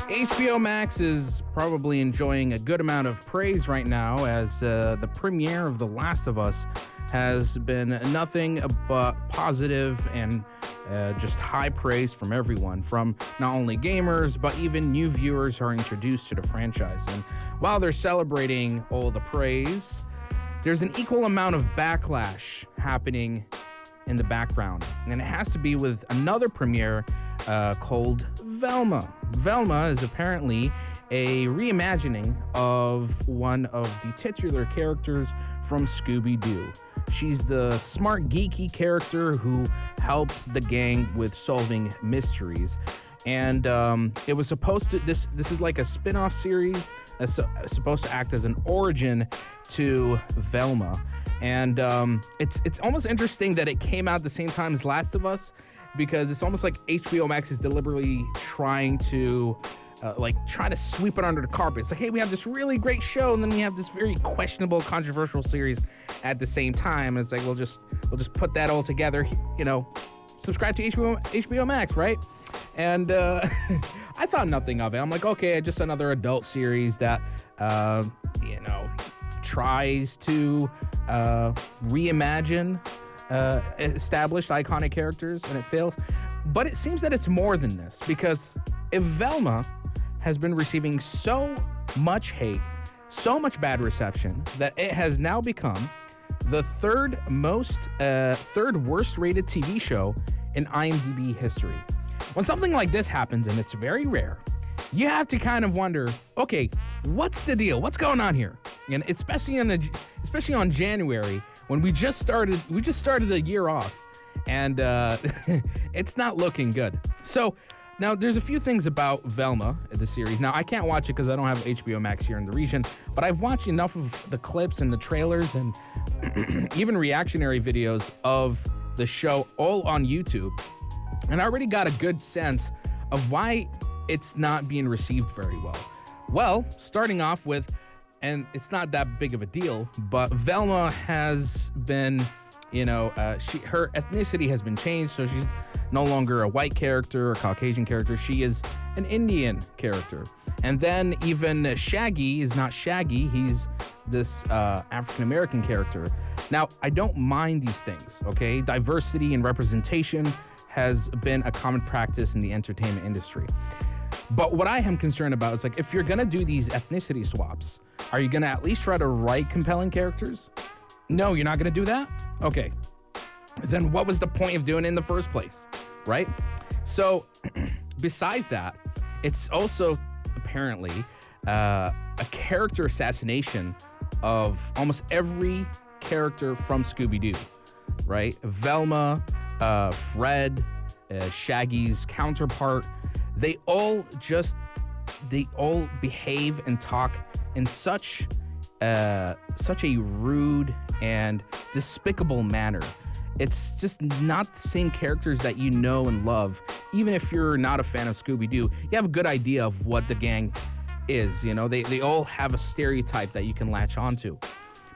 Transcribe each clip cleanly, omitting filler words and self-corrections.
HBO Max is probably enjoying a good amount of praise right now as the premiere of The Last of Us has been nothing but positive and just high praise from everyone, from not only gamers, but even new viewers are introduced to the franchise. And while they're celebrating all the praise, there's an equal amount of backlash happening in the background. And it has to be with another premiere called Velma. Velma is apparently a reimagining of one of the titular characters from Scooby Doo. She's the smart, geeky character who helps the gang with solving mysteries. And it was supposed to, this is like a spin-off series that's supposed to act as an origin to Velma. And it's almost interesting that it came out at the same time as Last of Us, because it's almost like HBO Max is deliberately trying to sweep it under the carpet. It's like, hey, we have this really great show, and then we have this very questionable, controversial series at the same time. And it's like, we'll just put that all together, subscribe to HBO Max, right? And I thought nothing of it. I'm like, okay, just another adult series that tries to reimagine established iconic characters, and it fails. But it seems that it's more than this, because if Velma has been receiving so much hate, so much bad reception, that it has now become the third worst rated TV show in IMDb history. When something like this happens, and it's very rare, you have to kind of wonder, okay, what's the deal? What's going on here? And especially on January, when we just started the year off, and it's not looking good. So now there's a few things about Velma, the series. Now I can't watch it because I don't have HBO Max here in the region, but I've watched enough of the clips and the trailers and even reactionary videos of the show all on YouTube, and I already got a good sense of why it's not being received very well. Well, starting off with, and it's not that big of a deal, but Velma has been, her ethnicity has been changed, so she's no longer a white character or Caucasian character. She is an Indian character. And then even Shaggy is not Shaggy. He's this African-American character. Now, I don't mind these things, okay? Diversity and representation has been a common practice in the entertainment industry. But what I am concerned about is, like, if you're gonna do these ethnicity swaps, are you gonna at least try to write compelling characters? No, you're not gonna do that? Okay. Then what was the point of doing it in the first place, right? So, besides that, it's also apparently a character assassination of almost every character from Scooby Doo, right? Velma, Fred, Shaggy's counterpart, they all behave and talk in such a rude and despicable manner. It's just not the same characters that you know and love. Even if you're not a fan of Scooby Doo, you have a good idea of what the gang is. They all have a stereotype that you can latch onto.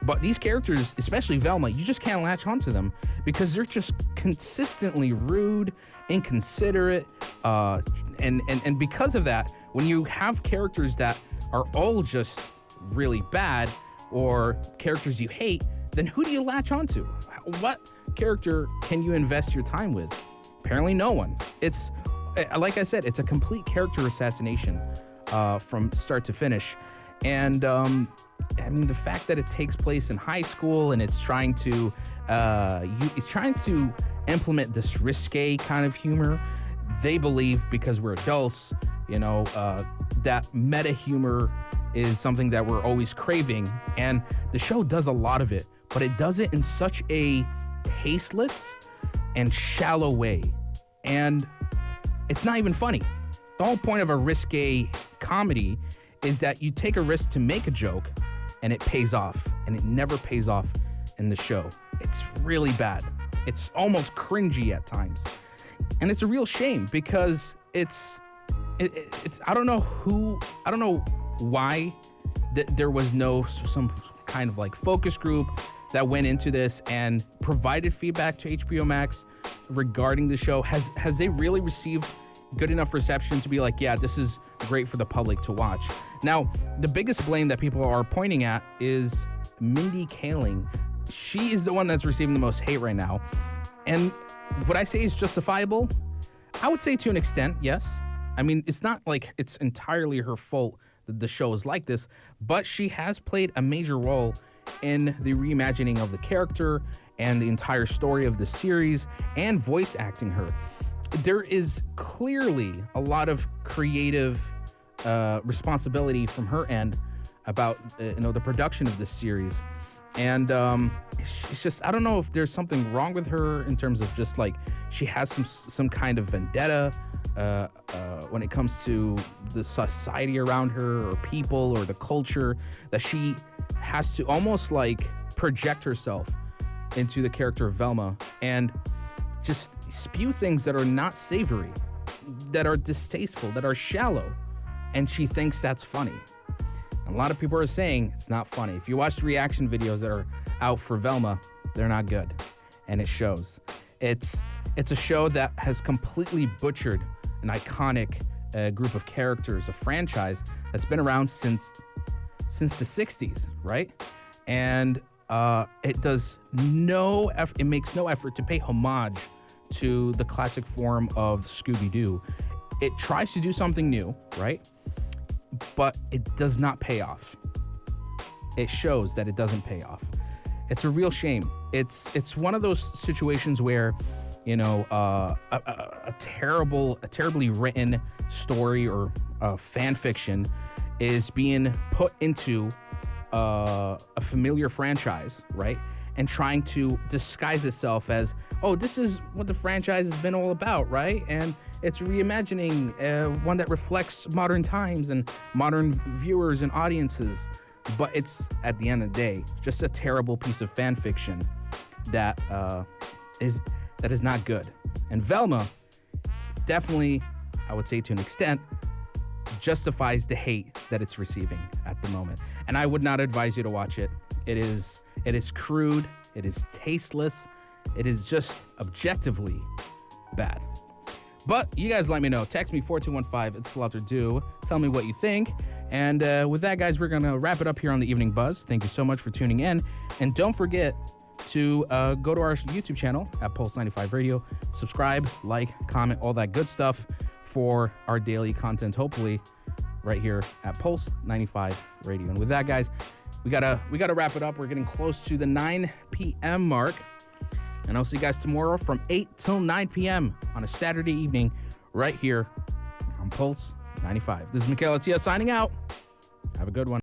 But these characters, especially Velma, you just can't latch onto them because they're just consistently rude, inconsiderate, and because of that, when you have characters that are all just really bad or characters you hate, then who do you latch onto? What character can you invest your time with? Apparently no one. It's, like I said, it's a complete character assassination from start to finish. And the fact that it takes place in high school and it's trying to implement this risque kind of humor. They believe, because we're adults, that meta humor is something that we're always craving, and the show does a lot of it, but it does it in such a tasteless and shallow way, and it's not even funny. The whole point of a risque comedy is that you take a risk to make a joke, and it pays off, and it never pays off in the show. It's really bad. It's almost cringy at times, and it's a real shame because it's I don't know why there was some kind of like focus group that went into this and provided feedback to HBO Max regarding the show. Has they really received good enough reception to be like, yeah, this is great for the public to watch. Now, the biggest blame that people are pointing at is Mindy Kaling. She is the one that's receiving the most hate right now. And what I say is justifiable. I would say to an extent, yes. I mean, it's not like it's entirely her fault that the show is like this, but she has played a major role in the reimagining of the character and the entire story of the series and voice acting her. There is clearly a lot of creative responsibility from her end about the production of this series. And it's just, I don't know if there's something wrong with her in terms of just like she has some kind of vendetta when it comes to the society around her or people or the culture, that she has to almost like project herself into the character of Velma and just spew things that are not savory, that are distasteful, that are shallow, and she thinks that's funny. A lot of people are saying it's not funny. If you watch the reaction videos that are out for Velma, they're not good, and it shows. It's a show that has completely butchered an iconic group of characters, a franchise that's been around since the 60s, right? And it does no effort. It makes no effort to pay homage to the classic form of Scooby Doo. It tries to do something new, right? But it does not pay off. It shows that it doesn't pay off. It's a real shame. It's one of those situations where, a terribly written story or fan fiction is being put into a familiar franchise, right? And trying to disguise itself as, oh, this is what the franchise has been all about, right? And it's reimagining one that reflects modern times and modern viewers and audiences. But it's, at the end of the day, just a terrible piece of fan fiction that is not good. And Velma definitely, I would say to an extent, justifies the hate that it's receiving at the moment. And I would not advise you to watch it. It is crude. It is tasteless. It is just objectively bad. But you guys let me know. Text me 4215. It's Alot or Do. Tell me what you think. And with that, guys, we're going to wrap it up here on the Evening Buzz. Thank you so much for tuning in. And don't forget to go to our YouTube channel at Pulse 95 Radio. Subscribe, like, comment, all that good stuff for our daily content, hopefully right here at Pulse 95 Radio. And with that, guys, we gotta wrap it up. We're getting close to the 9 p.m. mark. And I'll see you guys tomorrow from 8 till 9 p.m. on a Saturday evening right here on Pulse 95. This is Michaela Tia signing out. Have a good one.